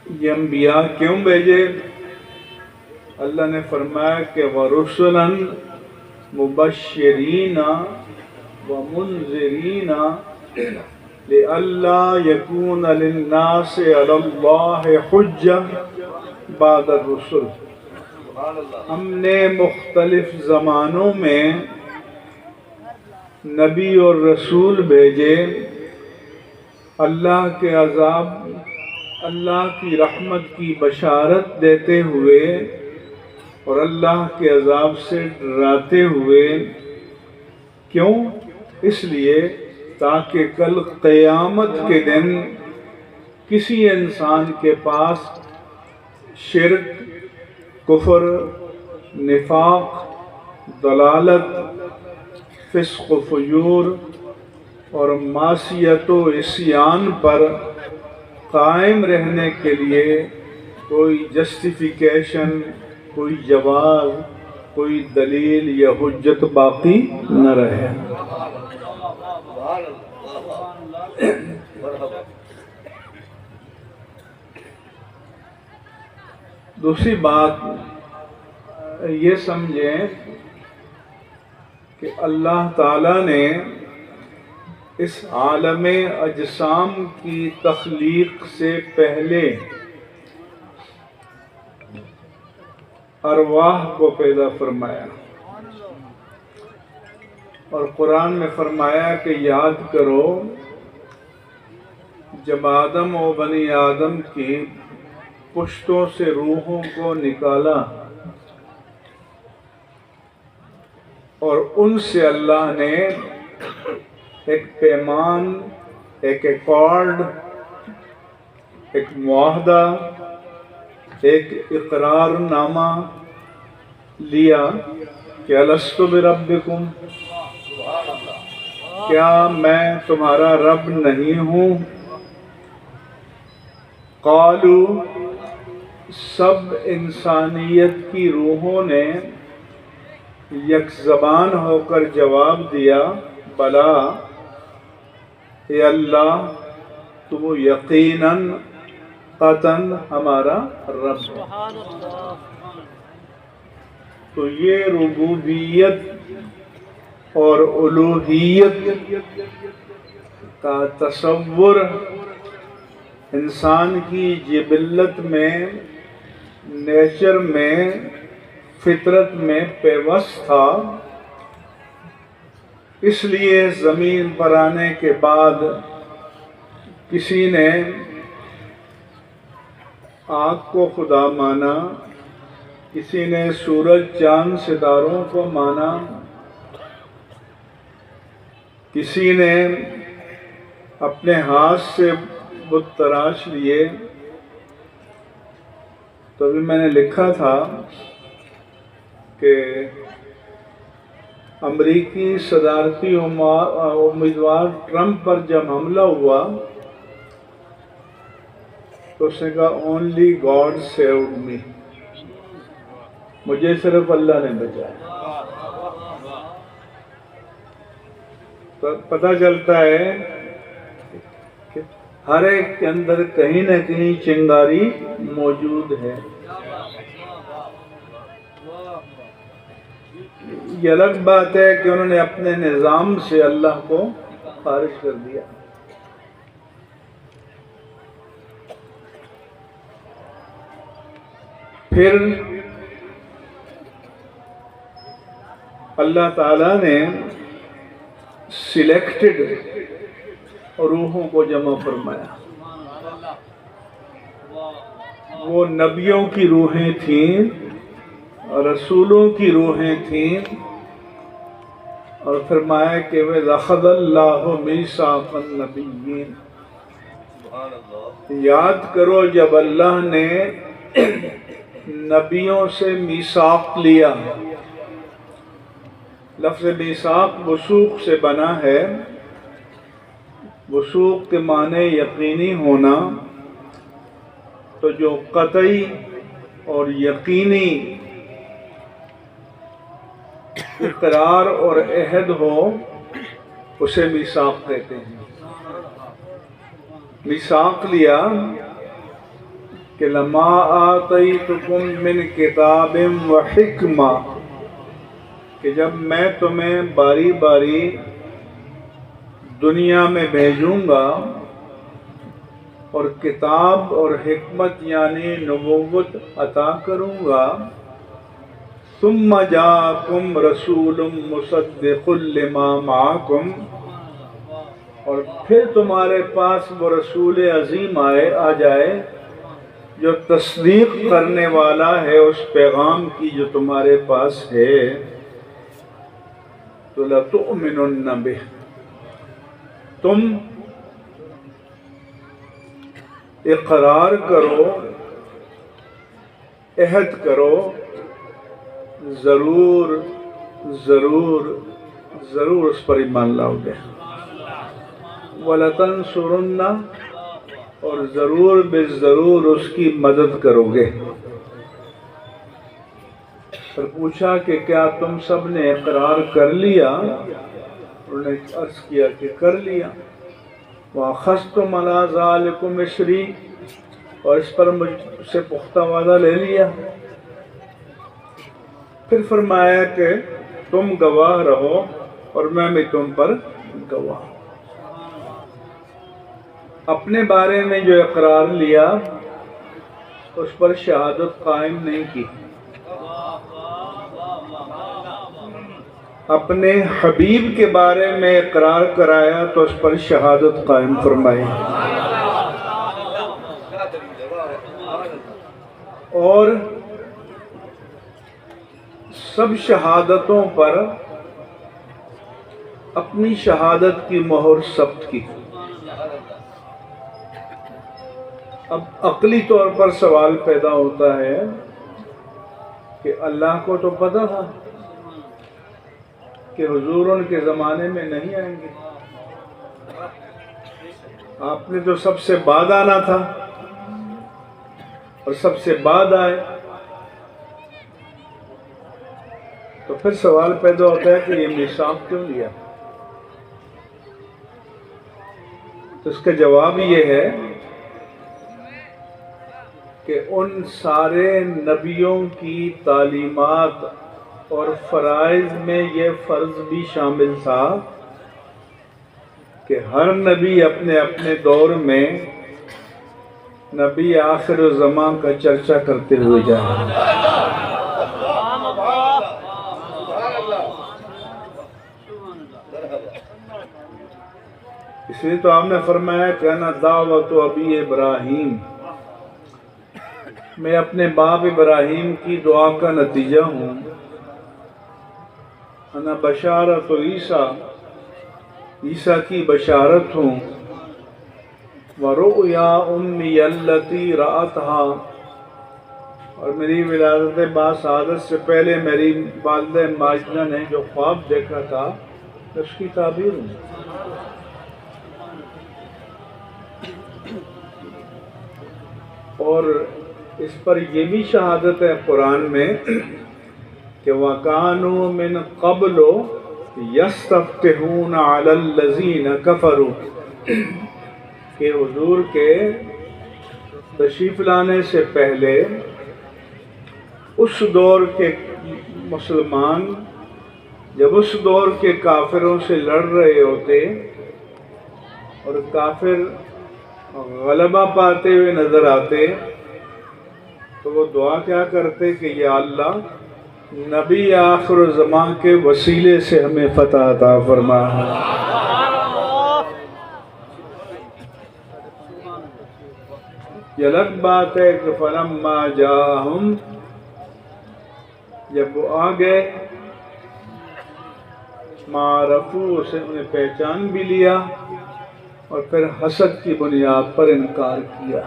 یہ انبیاء کیوں بھیجے؟ اللہ نے فرمایا کہ وَرُسُلًا مُبَشِّرِينَ وَمُنذِرِينَ لِئَلَّا يَكُونَ لِلنَّاسِ عَلَى اللَّهِ حُجَّةٌ بَعْدَ الرُّسُلِ۔ ہم نے مختلف زمانوں میں نبی اور رسول بھیجے، اللہ کے عذاب، اللہ کی رحمت کی بشارت دیتے ہوئے اور اللہ کے عذاب سے ڈراتے ہوئے۔ کیوں؟ اس لیے تاکہ کل قیامت کے دن کسی انسان کے پاس شرک، کفر، نفاق، ضلالت، فسق و فجور اور معصیت و عصیان پر قائم رہنے کے لیے کوئی جسٹیفیکیشن، کوئی جواز، کوئی دلیل یا حجت باقی نہ رہے۔ دوسری بات یہ سمجھیں کہ اللہ تعالیٰ نے اس عالم اجسام کی تخلیق سے پہلے ارواح کو پیدا فرمایا، اور قرآن میں فرمایا کہ یاد کرو جب آدم و بنی آدم کی پشتوں سے روحوں کو نکالا اور ان سے اللہ نے ایک پیمان، ایک ایکارڈ، ایک معاہدہ، ایک اقرار نامہ لیا کہ الست بربکم، کیا میں تمہارا رب نہیں ہوں؟ قالوا، سب انسانیت کی روحوں نے یک زبان ہو کر جواب دیا، بلا اے اللہ تو یقیناً قطعاً ہمارا رب ہے۔ تو یہ ربوبیت اور الوہیت کا تصور انسان کی جبلت میں، نیچر میں، فطرت میں پیوست تھا۔ اس لیے زمین پر آنے کے بعد کسی نے آگ کو خدا مانا، کسی نے سورج، چاند، ستاروں کو مانا، کسی نے اپنے ہاتھ سے بت تراش لیے۔ تو ابھی میں نے لکھا تھا کہ امریکی صدارتی امیدوار ٹرمپ پر جب حملہ ہوا تو اس نے کہا اونلی گاڈ سیوڈ می، مجھے صرف اللہ نے بچایا۔ تو پتہ چلتا ہے کہ ہر ایک کے اندر کہیں نہ کہیں چنگاری موجود ہے۔ یہ الگ بات ہے کہ انہوں نے اپنے نظام سے اللہ کو خارج کر دیا۔ پھر اللہ تعالیٰ نے سلیکٹڈ روحوں کو جمع فرمایا۔ وہ نبیوں کی روحیں تھیں، رسولوں کی روحیں تھیں، اور فرمایا کہ وَإِذْ أَخَذَ اللَّهُ مِيثَاقَ النَّبِيِّينَ، یاد کرو جب اللہ نے نبیوں سے میثاق لیا۔ لفظ میثاق وثوق سے بنا ہے۔ وثوق کے معنی یقینی ہونا، تو جو قطعی اور یقینی اقرار اور عہد ہو اسے میثاق کہتے ہیں۔ میثاق لیا کہ لما آتیتکم من کتاب و حکمہ، کہ جب میں تمہیں باری باری دنیا میں بھیجوں گا اور کتاب اور حکمت یعنی نبوت عطا کروں گا، ثم جاءکم رسول مصدق لما معکم، اور پھر تمہارے پاس وہ رسول عظیم آ جائے جو تصدیق کرنے والا ہے اس پیغام کی جو تمہارے پاس ہے، تو لَتُؤْمِنُنَّ بِهِ، تم اقرار کرو، عہد کرو، ضرور ضرور ضرور اس پر ایمان لاؤ گے، وَلَتَنْصُرُنَّ، اور ضرور بے ضرور اس کی مدد کرو گے۔ پھر پوچھا کہ کیا تم سب نے اقرار کر لیا؟ انہوں نے عرض کیا کہ کر لیا۔ وَأَخَذْتُمْ عَلَىٰ ذَٰلِكُمْ إِصْرِي، اور اس پر مجھ سے پختہ وعدہ لے لیا۔ پھر فرمایا کہ تم گواہ رہو اور میں بھی تم پر گواہ۔ اپنے بارے میں جو اقرار لیا اس پر شہادت قائم نہیں کی، اپنے حبیب کے بارے میں اقرار کرایا تو اس پر شہادت قائم فرمائی، اور سب شہادتوں پر اپنی شہادت کی مہر ثبت کی۔ اب عقلی طور پر سوال پیدا ہوتا ہے کہ اللہ کو تو پتہ تھا کہ حضور ان کے زمانے میں نہیں آئیں گے، آپ نے تو سب سے بعد آنا تھا اور سب سے بعد آئے، تو پھر سوال پیدا ہوتا ہے کہ یہ میثاق کیوں لیا؟ تو اس کا جواب یہ ہے کہ ان سارے نبیوں کی تعلیمات اور فرائض میں یہ فرض بھی شامل تھا کہ ہر نبی اپنے اپنے دور میں نبی آخر الزمان کا چرچا کرتے ہوئے جائے۔ اس لیے تو آپ نے فرمایا کہ انا دعوت ابی ابراہیم، میں اپنے باپ ابراہیم کی دعا کا نتیجہ ہوں۔ انا بشارت عیسیٰ، عیسیٰ کی بشارت ہوں۔ ورؤیا امی التی رأتہا، اور میری ولادت باسعادت سے پہلے میری والدہ ماجدہ نے جو خواب دیکھا تھا اس کی تعبیر ہوں۔ اور اس پر یہ بھی شہادت ہے قرآن میں کہ وَكَانُوا مِن قَبْلُ يَسْتَفْتِحُونَ عَلَى الَّذِينَ كَفَرُوا، کہ حضور کے تشریف لانے سے پہلے اس دور کے مسلمان جب اس دور کے کافروں سے لڑ رہے ہوتے اور کافر غلبہ پاتے ہوئے نظر آتے تو وہ دعا کیا کرتے کہ یا اللہ نبی آخر الزمان کے وسیلے سے ہمیں فتح عطا فرما۔ یہ الگ بات ہے کہ فلما جاءہم، جب وہ آ گئے، معرفو، اسے انہیں پہچان بھی لیا اور پھر حسد کی بنیاد پر انکار کیا۔